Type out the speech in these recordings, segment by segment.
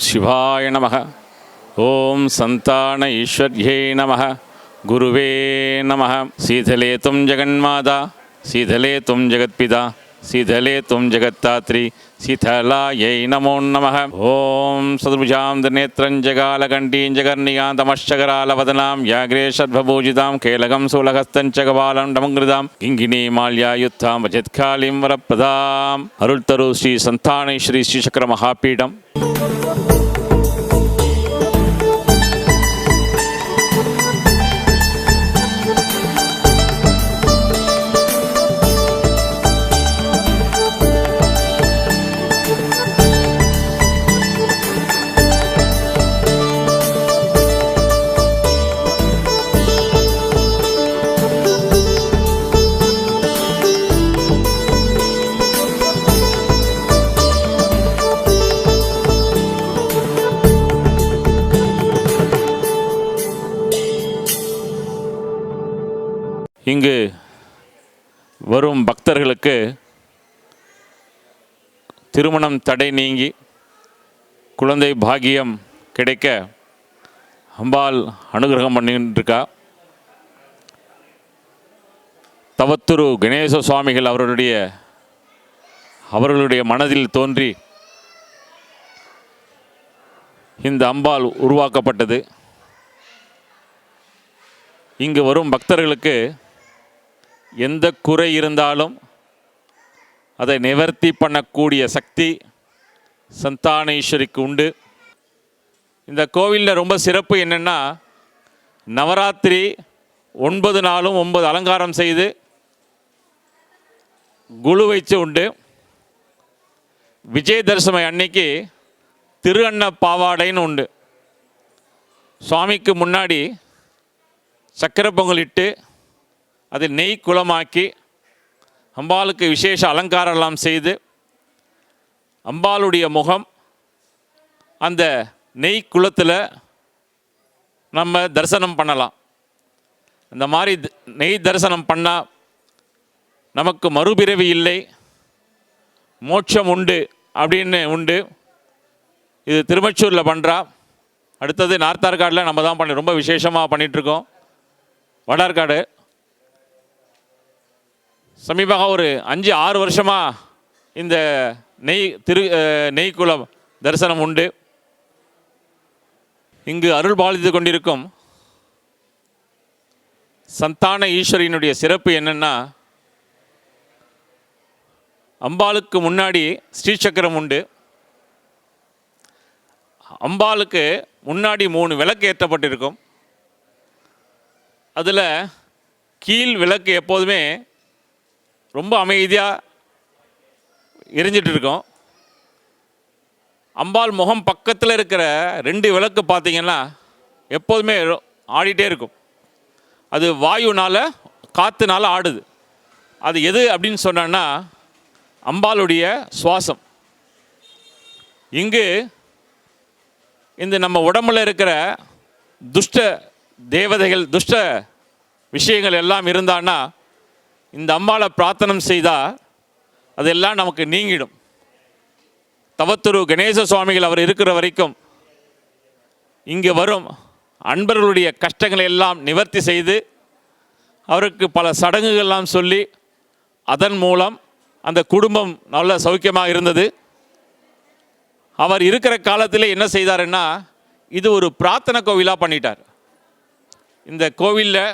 சிவாய நமः. ஓம் சந்தான ஈஸ்வர்யே நமः. குருவே நமः. சீதலே தும் ஜெகன்மாதா, சீதலே தும் ஜெகத்பிதா, சீதலே தும் ஜெகத்தாத்ரி, சீதலாயை நமோ நமः. ஓம் சதுர்புஜாம் திரிநேத்ரம் ஜகாலகண்டீம் ஜகர்ணிகாந்தமஷ்டகராலவதனாம் யாக்ரே ஷட்பூஜிதாம் கேலகம் சூலகஸ்தஞ்ச கபாலம் நமங்கிருதாம் கிங்கினி மால்யாயுத்தாம் வஜத்காலிம் வரப்பிரதாம். அருள் தரு ஸ்ரீ சந்தானேஸ்வரி ஸ்ரீசக்கர மகாபீடம். இங்கு வரும் பக்தர்களுக்கு திருமணம் தடை நீங்கி குழந்தை பாக்கியம் கிடைக்க அம்பாள் அனுகிரகம் பண்ணிட்டுருக்கா. தவத்துரு கணேச சுவாமிகள் அவர்களுடைய மனதில் தோன்றி இந்த அம்பாள் உருவாக்கப்பட்டது. இங்கு வரும் பக்தர்களுக்கு எந்த குறை இருந்தாலும் அதை நிவர்த்தி பண்ணக்கூடிய சக்தி சந்தானேஸ்வரிக்கு உண்டு. இந்த கோவிலில் ரொம்ப சிறப்பு என்னென்னா, நவராத்திரி 9 நாளும் 9 அலங்காரம் செய்து குழு வைச்சு உண்டு. விஜயதசமி அன்னைக்கு திரு அன்ன பாவாடைன்னு உண்டு. சுவாமிக்கு முன்னாடி சக்கரை பொங்கலிட்டு அதை நெய் குளமாக்கி அம்பாளுக்கு விசேஷ அலங்காரம்லாம் செய்து அம்பாளுடைய முகம் அந்த நெய் குளத்தில் நம்ம தரிசனம் பண்ணலாம். இந்த மாதிரி நெய் தரிசனம் பண்ணால் நமக்கு மறுபிறவி இல்லை, மோட்சம் உண்டு அப்படின்னு உண்டு. இது திருமச்சூரில் பண்ணுறா. அடுத்தது நார்த்தார்காடில் நம்ம தான் ரொம்ப விசேஷமாக பண்ணிகிட்ருக்கோம். வடார்காடு சமீபமாக ஒரு 5-6 வருஷமாக இந்த நெய்க்குளம் தரிசனம் உண்டு. இங்கு அருள் பாலித்து கொண்டிருக்கும் சந்தான ஈஸ்வரியினுடைய சிறப்பு என்னென்னா, அம்பாளுக்கு முன்னாடி ஸ்ரீசக்கரம் உண்டு. அம்பாளுக்கு முன்னாடி 3 விளக்கு ஏற்றப்பட்டிருக்கும். அதில் கீழ் விளக்கு எப்போதுமே ரொம்ப அமைதியாக எரிஞ்சிட்டு இருக்கும். அம்பாள் முகம் பக்கத்தில் இருக்கிற 2 விளக்கு பார்த்திங்கன்னா எப்போதுமே ஆடிட்டே இருக்கும். அது வாயுனால் காற்றுனால ஆடுது. அது எது அப்படின்னு சொன்னோன்னா அம்பாளுடைய சுவாசம். இங்கு இந்த நம்ம உடம்புல இருக்கிற துஷ்ட தேவதைகள், துஷ்ட விஷயங்கள் எல்லாம் இருந்தான்னா இந்த அம்பாளை பிரார்த்தனை செய்தால் அதெல்லாம் நமக்கு நீங்கிடும். தவத்துரு கணேச சுவாமிகள் அவர் இருக்கிற வரைக்கும் இங்கே வரும் அன்பர்களுடைய கஷ்டங்களை எல்லாம் நிவர்த்தி செய்து அவருக்கு பல சடங்குகள்லாம் சொல்லி அதன் மூலம் அந்த குடும்பம் நல்ல சௌக்கியமாக இருந்தது. அவர் இருக்கிற காலத்தில் என்ன செய்தாருன்னா, இது ஒரு பிரார்த்தனை கோவிலாக பண்ணிட்டார். இந்த கோவிலில்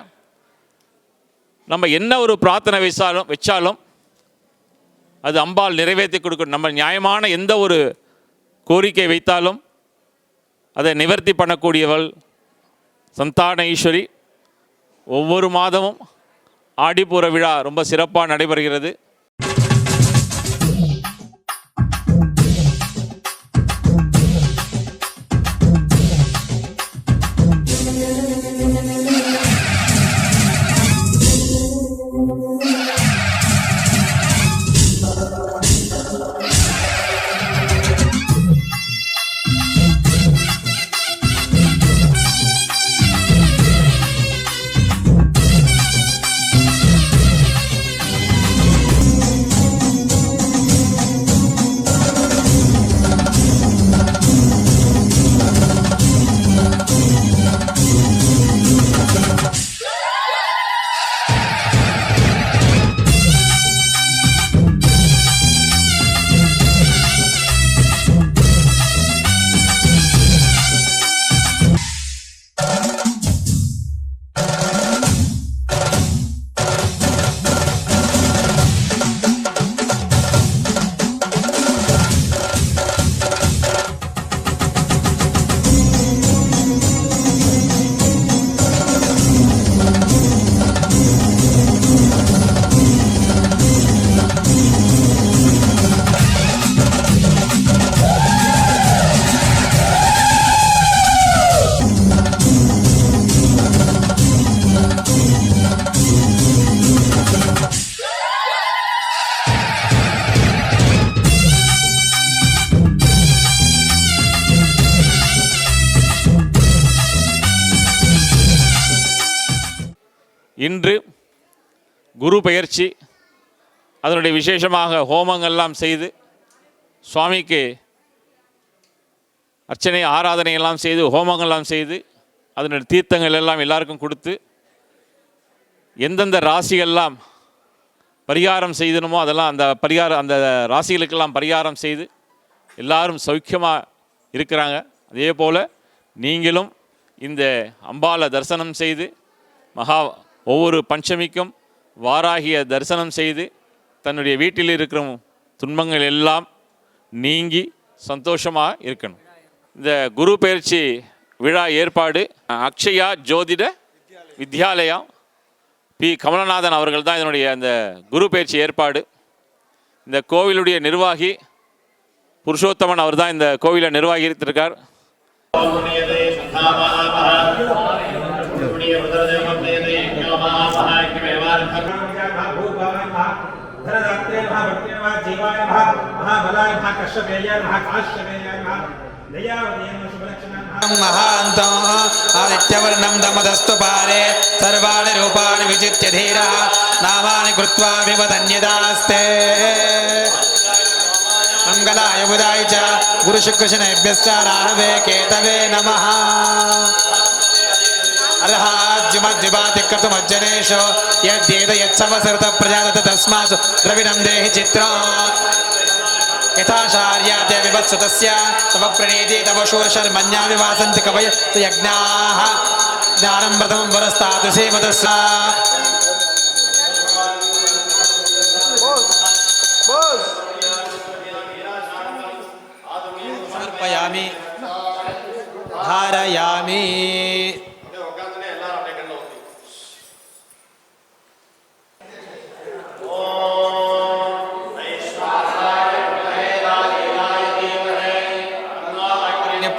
நம்ம என்ன ஒரு பிரார்த்தனை வச்சாலும் அது அம்பாள் நிறைவேற்றி கொடுக்கணும். நம்ம நியாயமான எந்த ஒரு கோரிக்கை வைத்தாலும் அதை நிவர்த்தி பண்ணக்கூடியவள் சந்தான ஈஸ்வரி. ஒவ்வொரு மாதமும் ஆடிப்பூர விழா ரொம்ப சிறப்பாக நடைபெறுகிறது. இன்று குரு பெயர்ச்சி, அதனுடைய விசேஷமாக ஹோமங்கள்லாம் செய்து சுவாமிக்கு அர்ச்சனை ஆராதனை எல்லாம் செய்து ஹோமங்கள்லாம் செய்து அதனுடைய தீர்த்தங்கள் எல்லாம் எல்லாருக்கும் கொடுத்து எந்தெந்த ராசிகள்லாம் பரிகாரம் செய்தணுமோ அதெல்லாம் அந்த ராசிகளுக்கெல்லாம் பரிகாரம் செய்து எல்லாரும் சௌக்கியமாக இருக்கிறாங்க. அதே போல் நீங்களும் இந்த அம்பாளை தரிசனம் செய்து ஒவ்வொரு பஞ்சமிக்கும் வாராகிய தரிசனம் செய்து தன்னுடைய வீட்டில் இருக்கிற துன்பங்கள் எல்லாம் நீங்கி சந்தோஷமாக இருக்கணும். இந்த குரு பயிற்சி விழா ஏற்பாடு அக்ஷயா ஜோதிட வித்யாலயா பி கமலநாதன் அவர்கள் தான் இதனுடைய அந்த குரு பயிற்சி ஏற்பாடு. இந்த கோவிலுடைய நிர்வாகி புருஷோத்தமன் அவர் தான் இந்த கோவிலை நிர்வாகித்திருக்கார். महान्तं आदित्यवर्णं दमदस्तु पारे सर्वाणि रूपाणि विचित्य धीरः नामानि कृत्वा विवदन्यदास्ते मङ्गलाय बुधाय च गुरुशुक्रशनेभ्यश्च राहवे केतवे नमः अर्हाद्युमद्युपातिक्रतुमज्जनेषु यद्येत यत्सवसृत प्रजादत तस्मासु द्रविणं देहि चित्रम् यथाचार्याते विवत्सुतस्य तव प्रणीति तव शूरशर्मण्या विवासन्ति कवयः यज्ञाः ज्ञानं प्रथमं वरस्तातु सेमतस्स समर्पयामि धारयामि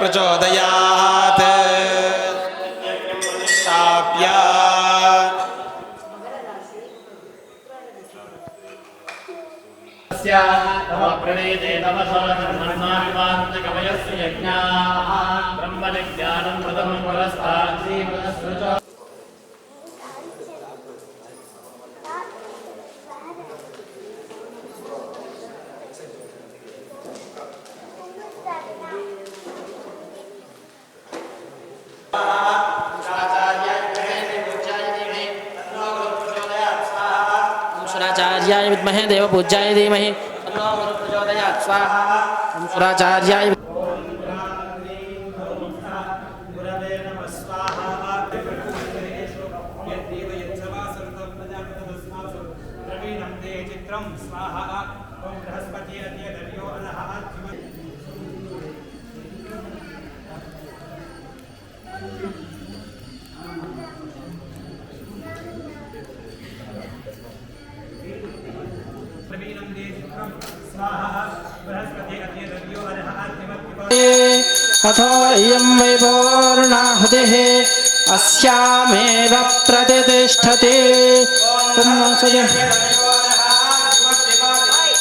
प्रचोदयात् स्थाप्य तव प्रणीते तव शरणमन्नाभिवान्त कवयस्य यज्ञाः ब्रह्मविज्ञानं प्रथमं पुरस्तात् श्रीमदस्रुच शुराचार्याय विद्महे देवपूज्याय धीमहि तन्नो गुरुः प्रचोदयात् स्वाहा ओम शुराचार्याय अथो इयं वै पूर्णाहुतिः अस्यामेव प्रतिष्ठति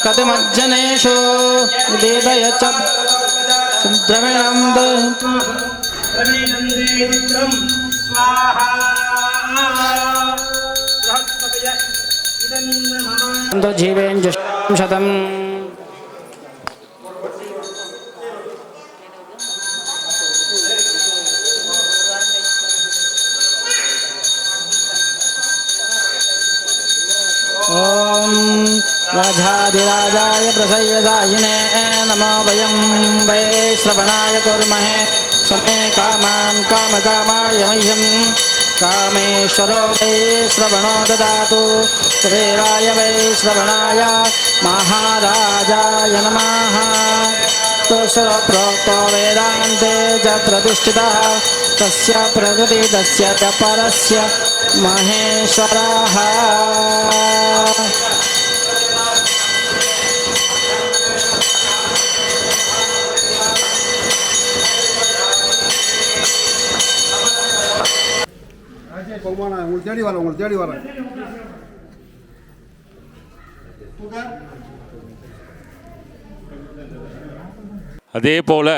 कतिमज्जनेषु वेदय च द्रविणं जीवेञ्जुष्टं शतम् ओम राजाधिराजाय प्रसय्यदायिने नमो वयं वै श्रवणाय कुर्महे समे कामान् कामकामाय मह्यं कामेश्वरो वै श्रवणो ददातु कुबेराय वै श्रवणाय महाराजाय नमः प्रोक्तो वेदान्ते च प्रतिष्ठितः तस्य प्रकृति तस्य च परस्य महेश्वरः உங்களுக்கு தேடி வரேன் அதே போல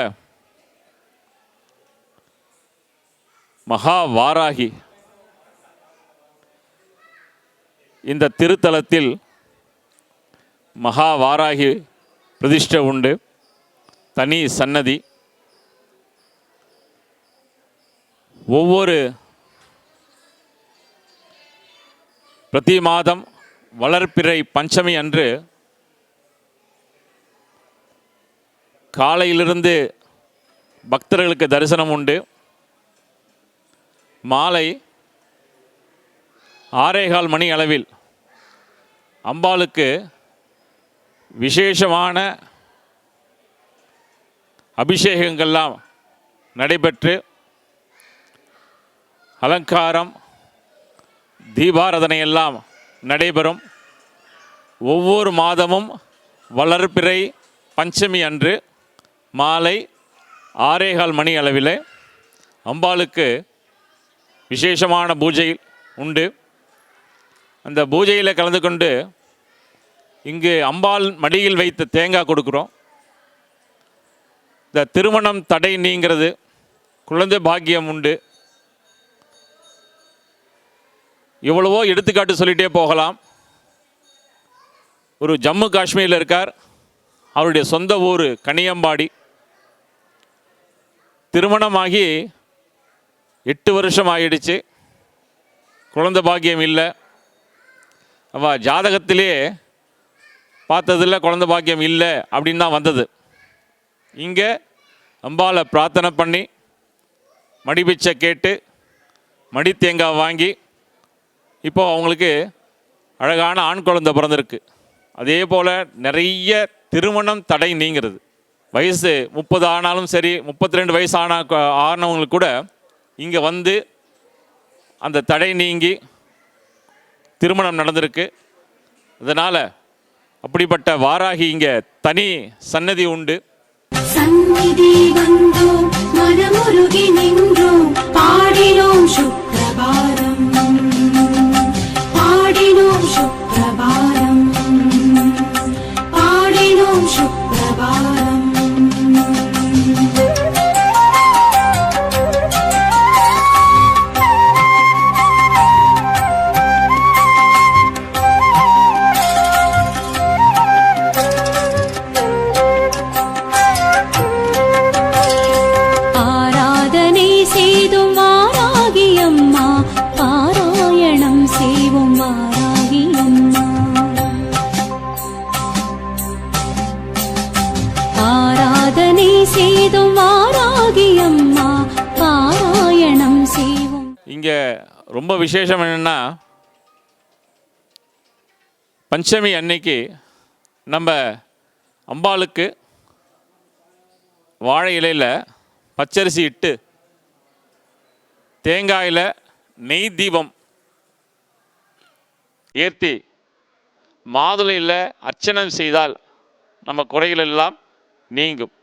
மகா வாராகி இந்த திருத்தலத்தில் மகா வாராகி பிரதிஷ்டை உண்டு, தனி சன்னதி. ஒவ்வொரு பிரதி மாதம் வளர்பிறை பஞ்சமி அன்று காலையிலிருந்து பக்தர்களுக்கு தரிசனம் உண்டு. மாலை 6:15 மணி அளவில் அம்பாளுக்கு விசேஷமான அபிஷேகங்கள்லாம் நடைபெற்று அலங்காரம் தீபாராதனை எல்லாம் நடைபெறும். ஒவ்வொரு மாதமும் வளர்பிறை பஞ்சமி அன்று மாலை 6:15 மணி அளவில் அம்பாளுக்கு விசேஷமான பூஜை உண்டு. அந்த பூஜையில் கலந்து கொண்டு இங்கு அம்பாள் மடியில் வைத்த தேங்காய் கொடுக்குறோம். இந்த திருமணம் தடை நீங்கிறது, குழந்தை பாக்கியம் உண்டு. எவ்வளவோ எடுத்துக்காட்டு சொல்லிகிட்டே போகலாம். ஒரு ஜம்மு காஷ்மீரில் இருக்கார், அவருடைய சொந்த ஊர் கனியம்பாடி. திருமணமாகி 8 வருஷம் ஆகிடுச்சு, குழந்தை பாக்கியம் இல்லை. அவள் ஜாதகத்திலே பார்த்ததில்ல, குழந்தை பாக்கியம் இல்லை அப்படின்னு தான் வந்தது. இங்கே அம்பாளை பிரார்த்தனை பண்ணி மடிபிச்சை கேட்டு மடி தேங்காய் வாங்கி இப்போது அவங்களுக்கு அழகான ஆண் குழந்தை பிறந்திருக்கு. அதே போல் நிறைய திருமணம் தடை நீங்கிறது. வயசு 30 ஆனாலும் சரி, 32 வயசு ஆனவங்களுக்கு கூட இங்கே வந்து அந்த தடை நீங்கி திருமணம் நடந்திருக்கு. அதனால் அப்படிப்பட்ட வாராகி இங்கே தனி சன்னதி உண்டு. சந்நிதி வந்தோம் மனமுருகி நின்றோம் பாடினோம் சுப்ரபாரம் பாடினோம் சுப்ரபாரம் பாடினோம் சுப்ரபாரம். இங்கே ரொம்ப விசேஷம் என்னென்னா, பஞ்சமி அன்னைக்கு நம்ம அம்பாளுக்கு வாழை இலையில் பச்சரிசி இட்டு தேங்காயில் நெய் தீபம் ஏற்றி மாதுளையில் அர்ச்சனை செய்தால் நம்ம குறைகள் எல்லாம் நீங்கும்.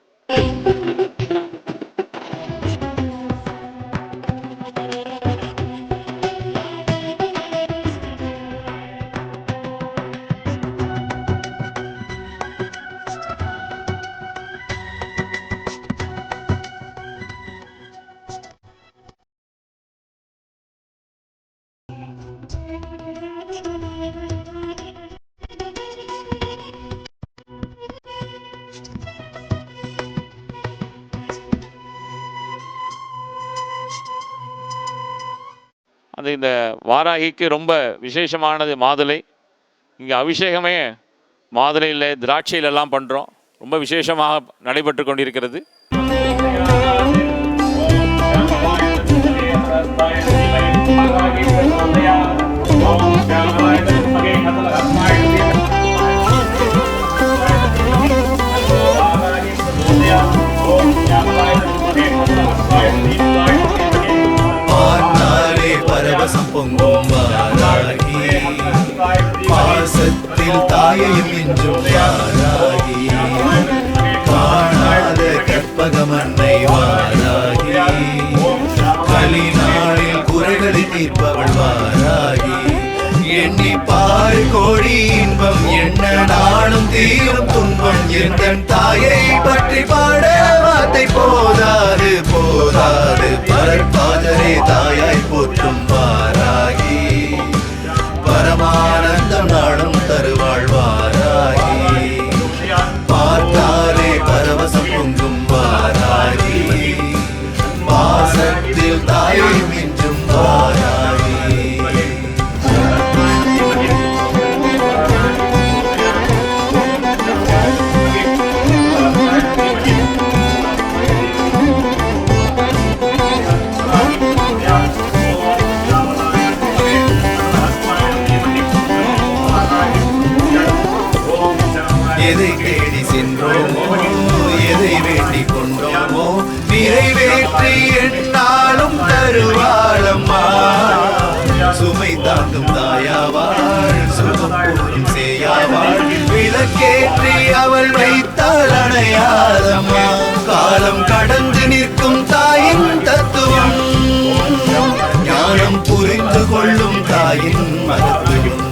அது இந்த வாராகிக்கு ரொம்ப விசேஷமானது மாதுளை. இங்கே அபிஷேகமே மாதுளையில் திராட்சையிலெல்லாம் பண்ணுறோம். ரொம்ப விசேஷமாக நடைபெற்று கொண்டிருக்கிறது. பரவசம் பொங்கும் வாராகி, பாசத்தில் தாயையும் இன்றும் வாராகி, காணாத கற்பகமன்னை வாராகி, கலிநாளில் குறைகளை தீர்ப்பவள் வாராகி, எண்ணி பாரு கோடி இன்பம் என்ன நாளும் தீரும் துன்பம் எந்தன் தாயை பற்றி பாட வார்த்தை போதாது போதாது பரற்பாதரே தாயாய் போற்றும் வாராகி, பரமான விளக்கேற்றி என்னாலும் தருவாளம்மா சுமை தாங்கும் தாயாவாள் சுகம் போலும் சேயாவாள் விளக்கேற்றி அவள் வைத்தால் அணையாதம்மா காலம் கடந்து நிற்கும் தாயின் தத்துவம் ஞானம் புரிந்து கொள்ளும் தாயின் மகத்துவம்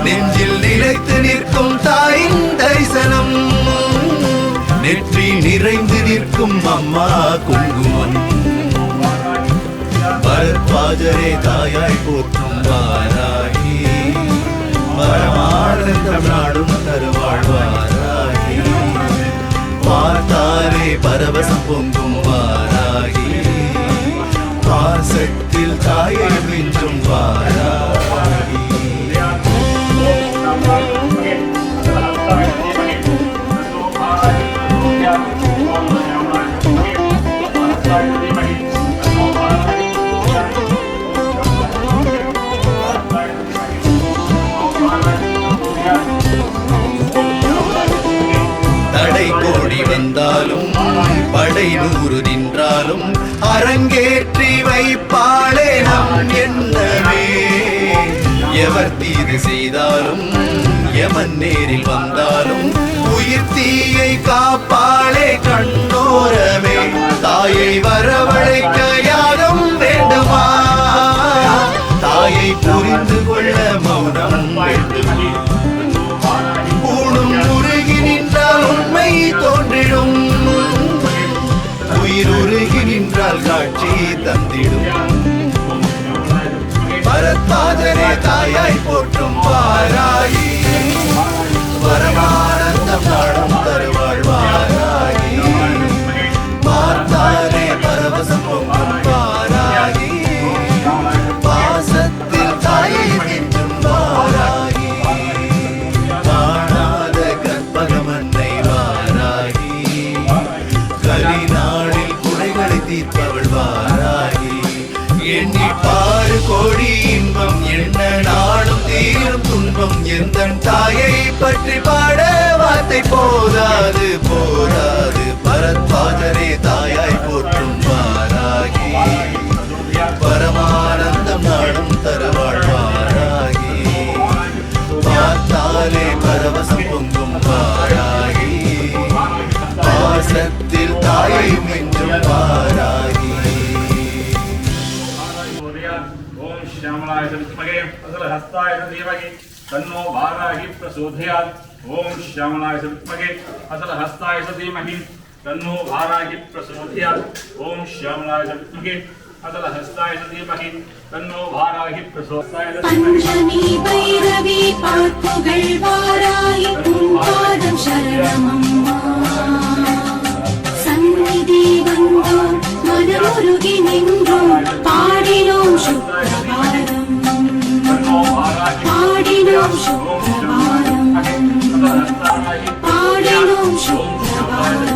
நெஞ்சில் நிலைத்து நிற்கும் தாயின் தரிசனம் நெற்றி நிறைந்து நிற்கும் அம்மா குங்குமம் பரத்வாஜரே தாயாய் போற்றும் வாராகி பரமானந்தம் நாடும் தருவாழ்வாராகி பார்த்தாரே பரவசம் பொங்கும் வாராகி பாசத்தில் தாயை மிஞ்சும் வாராகி தடை கோடி வந்தாலும் படை நூறு நின்றாலும் அரங்கேற்றி வைப்பாளே நம் எண்ணமே எவர் தீது செய்தாலும் எவன் நேரில் வந்தாலும் உயிர் தீயை காப்பாளே கண்ணோரமே தாயை வரவழைக்க யாரும் வேண்டுமா தாயை புரிந்து கொள்ள மௌனம் வேண்டுமா ஊனும் உருகி நின்றால் உண்மை தோன்றிடும் உயிர் உருகி நின்றால் காட்சி தந்திடும் பரத்வாஜரே தாயாய் போற்றும் வாராகி பரமானந்தம் நாடும் தருவாள் வாராகி பார்த்தாரே பரவசம் பொங்கும் வாராகி பாசத்தில் தாயை மிஞ்சும் வாராகி காணாத கற்பகமன்னை வாராகி கலிநாளில் குறைகளை தீர்ப்பவள் வாராகி எண்ணி பாரு கோடி இன்பம் என்ன நாளும் தீரும் துன்பம் எந்த தாயை பற்றி பாட வார்த்தை போதாது போதாது பரத்வாஜரே தாயாய் போற்றும் வாராகி பரமானந்தம் நாடும் தருவாள் வாராகி பார்த்தாலே பரவசம் பொங்கும் வாராகி பாசத்தில் தாயை மிஞ்சும் வாராகி ओम श्यामलाय विद्महे असलहस्ताय धीमहि तन्नो वाराहि प्रचोदयात् ओम श्यामलाय विद्महे असलहस्ताय धीमहि तन्नो वाराहि प्रचोदयात् ओम श्यामलाय विद्महे असलहस्ताय धीमहि तन्नो वाराहि प्रचोदयात् பஞ்சமி பைரவி பாட்டுகள் வாராகி பாதம் சரணமம்மா சந்நிதி வந்தோம் மனமுருகி நின்றோம் பாடினோம் சுப்ரபாதம் பாடினோம் சுப்ரபாதம் பாடினோம் சுப்ரபாதம்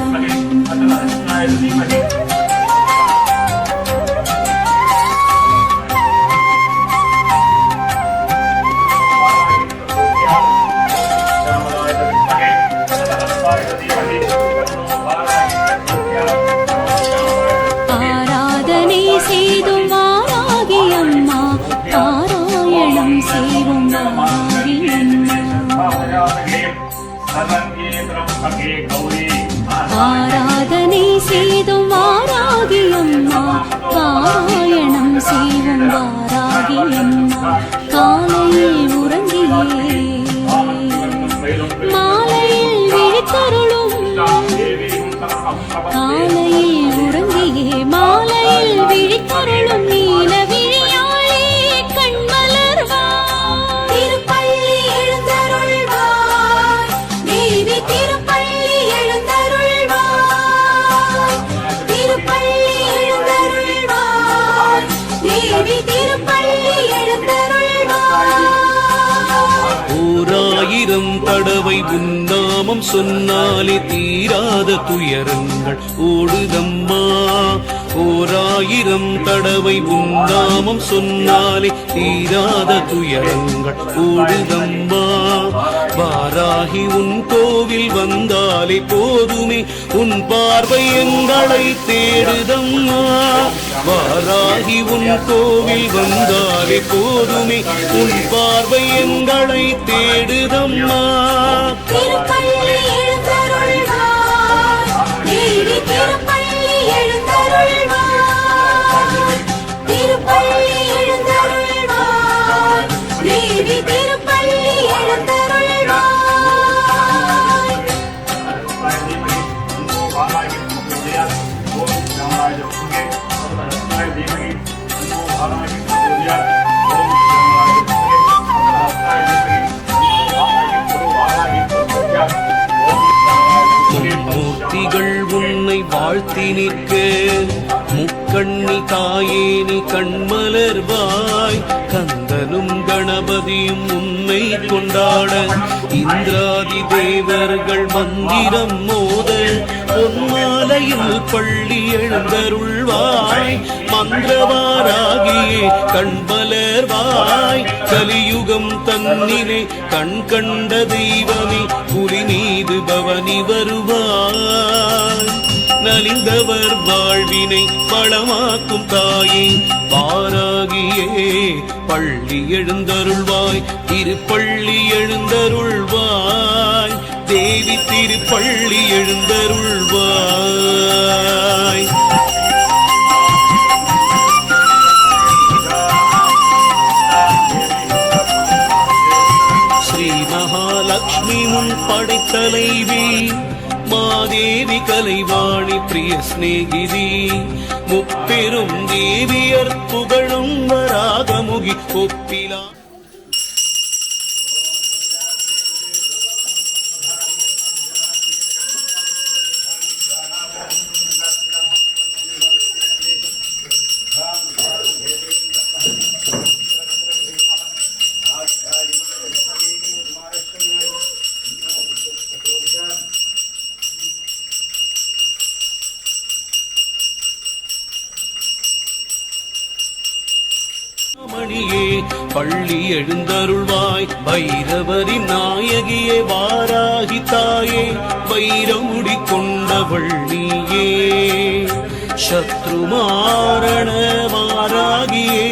ஆராதனை செய்தும் வாராகி அம்மா பாராயணம் செய்வோம் வாராகி அம்மா ஆராதனை செய்தும் வாராகி அம்மா பாராயணம் செய்வோம் வாராகி அம்மா காலையில் உறங்கியே மாலையில் விழித்தருளும் காலையில் உறங்கியே மாலையில் விழித்தருளும் நீல விழியாளே கண்மலர்வாய் திருப்பள்ளி எழுந்தருள்வாய் தேவி திருப்பள்ளி எழுந்தருள்வாய் திருப்பள்ளி எழுந்தருள்வாய் தேவி திருப்பள்ளி எழுந்தருள்வாய் ஓராயிரம் தடவை உன்னாமம் சொன்னாலே தீராத துயரங்கள் ஓடுதம்மா ஓராயிரம் தடவை உன்னாமம் சொன்னாலே தீராத துயரங்கள் ஓடுதம்மா வாராகி உன் கோவில் வந்தாலே போதுமே உன் பார்வை எங்களை தேடுதம்மா வாராகி உன் கோவில் வந்தாலே போதுமே உன் பார்வை எங்களை தேடுதம்மா திருப்பள்ளி எழுந்தருள்வாய் தேவி திருப்பள்ளி எழுந்தருள்வாய் திருப்பள்ளி எழுந்தருள்வாய் தேவி திருப்பள்ளி எழுந்தருள்வாய் மூர்த்திகள் உன்னை வாழ்த்தி நிற்க முக்கண்ணி தாயே நீ கண்மலர்வாய் கந்தனும் கணபதியும் உன்னை கொண்டாட இந்திராதி தேவர்கள் மந்திரம் மோத பொன்மாலையில் பள்ளி எழுந்தருள்வாய் மந்திரவாராகியே கண்மலர்வாய் கலியுகம் தன்னிலே கண் கண்ட தெய்வமே புலி மீது பவனி வருவாய் நலிந்தவர் வாழ்வினை வளமாக்கும் தாயே வாராகியே பள்ளி எழுந்தருள்வாய் திருப்பள்ளி எழுந்தருள்வாய் தேவி திருப்பள்ளி எழுந்தருள்வாய் ஸ்ரீ மகாலட்சுமி முன் படைத்தலைவி மாதேவி கலைவாணி பிரிய ஸ்நேகிதி முப்பெரும் தேவியர் புகழும் வராகமுகி ஒப்பிலா மணியே பள்ளி எழுந்தருள்வாய் பைரவரின் நாயகியே வாராகி தாயே வைரமுடி கொண்டவள் நீயே சத்ருமாரண வாராகியே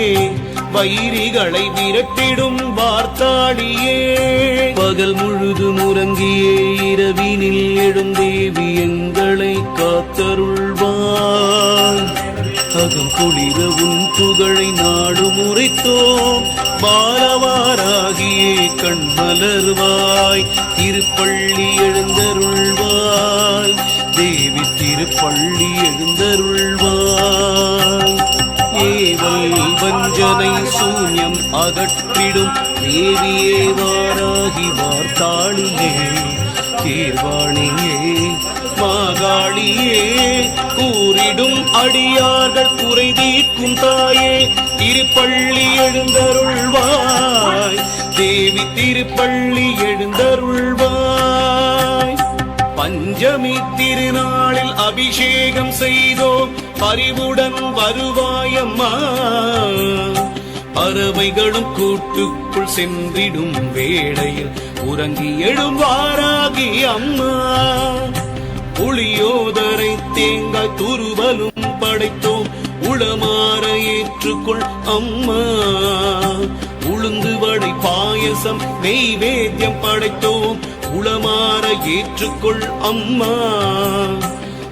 வைரிகளை விரட்டிடும் வார்த்தாடியே பகல் முழுதும் உறங்கியே இரவினில் எழுந்தேவி எங்களை காத்தருள்வாய் அகம் குளிர உன் புகழை நாடு முறைத்தோம் பாலவாராகியே கண்மலர்வாய் திருப்பள்ளி எழுந்தருள்வாய் தேவி திருப்பள்ளி எழுந்தருள்வாய் ஏவல் வஞ்சனை சூன்யம் அகற்றிடும் தேவியே வாராகி வார்த்தாளியே தேர்வாணியே மாகாளியே கூறிடும் அடியார்கள் குறை தீர்க்கும் தாயே திருப்பள்ளி எழுந்தருள்வாய் தேவி திருப்பள்ளி எழுந்தருள்வாய் பஞ்சமி திருநாளில் அபிஷேகம் செய்தோம் பரிவுடன் வருவாயம்மா பறவைகளும் கூட்டுக்குள் சென்றிடும் வேளையில் உறங்கி எழும் வாராகி அம்மா புளியோதரை தேங்காய் துருவலும் படைத்தோம் உளமாற ஏற்றுக்கொள் அம்மா உளுந்து வடை பாயசம் நெய்வேத்தியம் படைத்தோம் உளமாற ஏற்றுக்கொள் அம்மா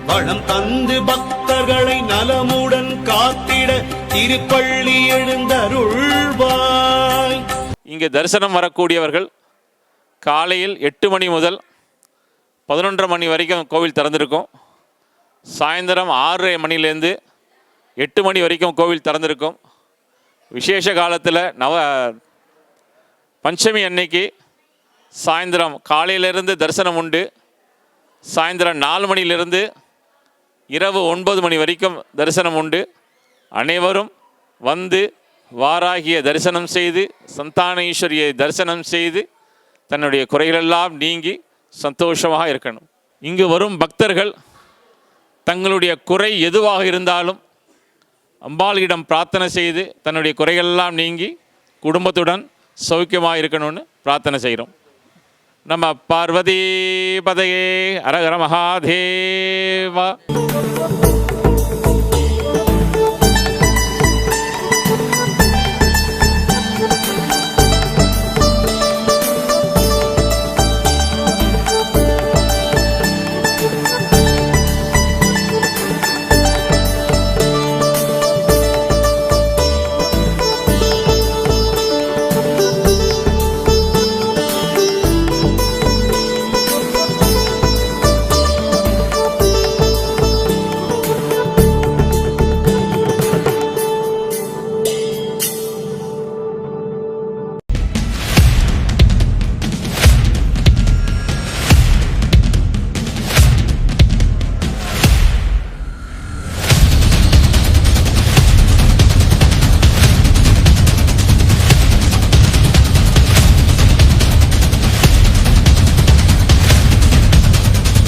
வளம் தந்து பக்தர்களை நலமுடன் காத்திட திருப்பள்ளி எழுந்தருள்வாய். இங்கே தரிசனம் வரக்கூடியவர்கள் காலையில் 8 மணி முதல் 11:30 மணி வரைக்கும் கோவில் திறந்திருக்கும். சாயந்தரம் 6:30 மணிலேருந்து 8 மணி வரைக்கும் கோவில் திறந்திருக்கும். விசேஷ காலத்தில் பஞ்சமி அன்னைக்கு சாயந்தரம் காலையிலிருந்து தரிசனம் உண்டு. சாயந்தரம் 4 மணிலிருந்து இரவு 9 மணி வரைக்கும் தரிசனம் உண்டு. அனைவரும் வந்து வாராகிய தரிசனம் செய்து சந்தான ஈஸ்வரியை தரிசனம் செய்து தன்னுடைய குறைகளெல்லாம் நீங்கி சந்தோஷமாக இருக்கணும். இங்கு வரும் பக்தர்கள் தங்களுடைய குறை எதுவாக இருந்தாலும் அம்பாளிடம் பிரார்த்தனை செய்து தன்னுடைய குறைகளெல்லாம் நீங்கி குடும்பத்துடன் சௌக்கியமாக இருக்கணும்னு பிரார்த்தனை செய்கிறோம். நம பார்வதி பதையே அரகர மகாதேவா.